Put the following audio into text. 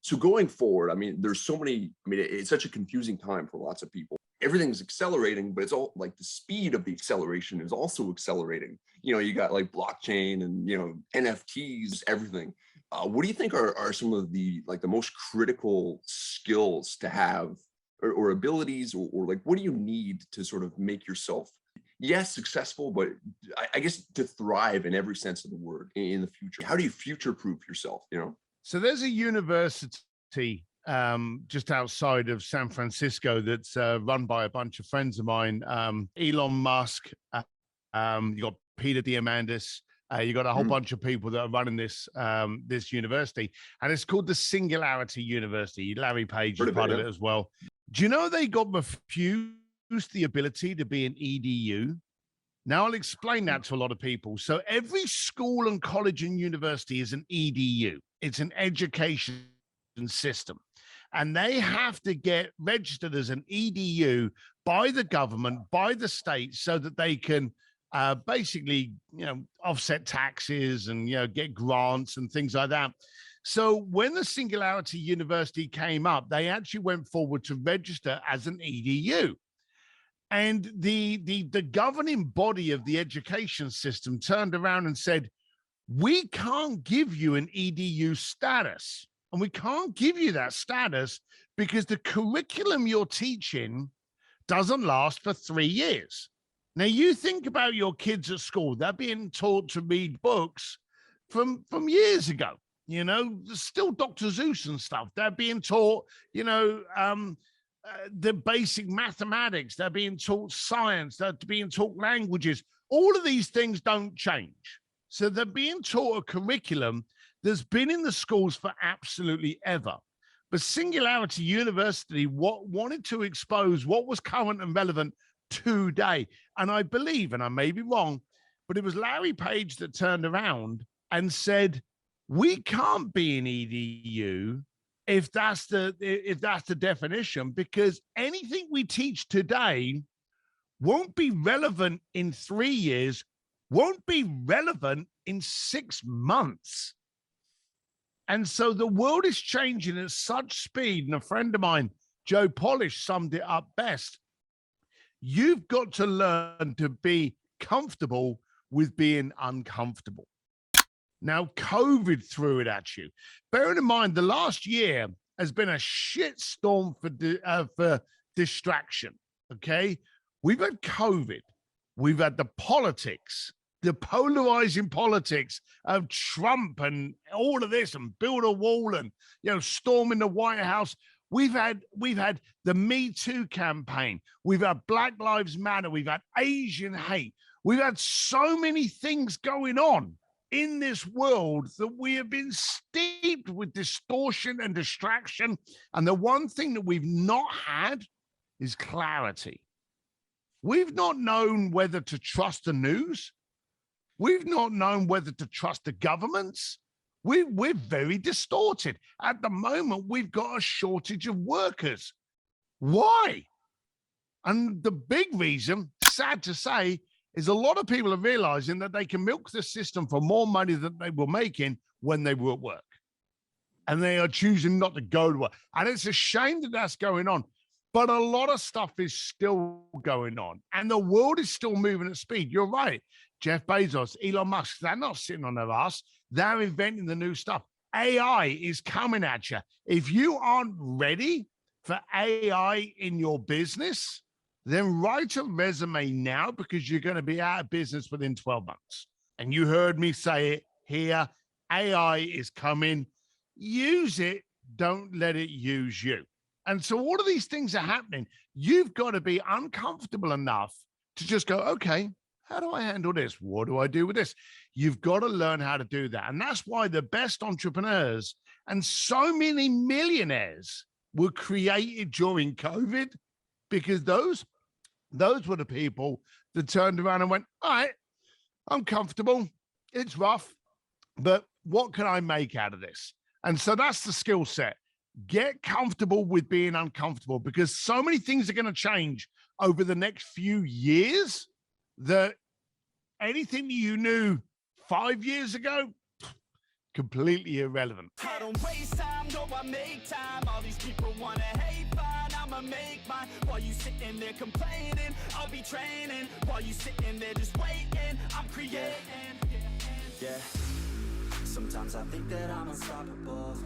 So going forward, I mean, there's so many, I mean, it's such a confusing time for lots of people. Everything's accelerating, but it's all like the speed of the acceleration is also accelerating. You got like blockchain and, NFTs, everything. What do you think are some of the most critical skills to have or abilities or like, what do you need to sort of make yourself, yes, successful, but I guess to thrive in every sense of the word in the future? How do you future-proof yourself, So there's a university just outside of San Francisco that's run by a bunch of friends of mine. Elon Musk, you got Peter Diamandis, you got a whole bunch of people that are running this university, and it's called the Singularity University. Larry Page is part of it as well. Do you know they got refused the ability to be an EDU? Now I'll explain that to a lot of people. So every school and college and university is an EDU. It's an education system. And they have to get registered as an EDU by the government, by the state, so that they can basically, offset taxes and, get grants and things like that. So when the Singularity University came up, they actually went forward to register as an EDU. And the governing body of the education system turned around and said, we can't give you an EDU status. And we can't give you that status because the curriculum you're teaching doesn't last for 3 years. Now, you think about your kids at school, they're being taught to read books from years ago. Still Dr. Seuss and stuff. They're being taught, the basic mathematics. They're being taught science. They're being taught languages. All of these things don't change. So they're being taught a curriculum that's been in the schools for absolutely ever. But Singularity University wanted to expose what was current and relevant today. And I believe, and I may be wrong, but it was Larry Page that turned around and said, we can't be an EDU if that's the definition, because anything we teach today won't be relevant in 3 years, won't be relevant in 6 months. And so the world is changing at such speed. And a friend of mine, Joe Polish, summed it up best. You've got to learn to be comfortable with being uncomfortable. Now, COVID threw it at you. Bearing in mind, the last year has been a shitstorm for distraction, okay? We've had COVID. We've had the politics, the polarizing politics of Trump and all of this and build a wall and, storming the White House. We've had the Me Too campaign. We've had Black Lives Matter. We've had Asian hate. We've had so many things going on in this world that we have been steeped with distortion and distraction. And the one thing that we've not had is clarity. We've not known whether to trust the news. We've not known whether to trust the governments. We're very distorted. At the moment, we've got a shortage of workers. Why? And the big reason, sad to say, is a lot of people are realizing that they can milk the system for more money than they were making when they were at work. And they are choosing not to go to work. And it's a shame that that's going on. But a lot of stuff is still going on. And the world is still moving at speed. You're right. Jeff Bezos, Elon Musk, they're not sitting on their ass. They're inventing the new stuff. AI is coming at you. If you aren't ready for AI in your business, then write a resume now, because you're going to be out of business within 12 months. And you heard me say it here. AI is coming. Use it. Don't let it use you. And so all of these things are happening. You've got to be uncomfortable enough to just go, okay, how do I handle this? What do I do with this? You've got to learn how to do that. And that's why the best entrepreneurs and so many millionaires were created during COVID, because those were the people that turned around and went, all right, I'm comfortable. It's rough, but what can I make out of this? And so that's the skill set. Get comfortable with being uncomfortable, because so many things are going to change over the next few years that anything you knew 5 years ago, completely irrelevant. I don't waste time, no, I make time. All these people wanna hate, fine, I'ma make mine. While you sitting there complaining, I'll be training. While you sitting there just waiting, I'm creating. Yeah, sometimes I think that I'm unstoppable.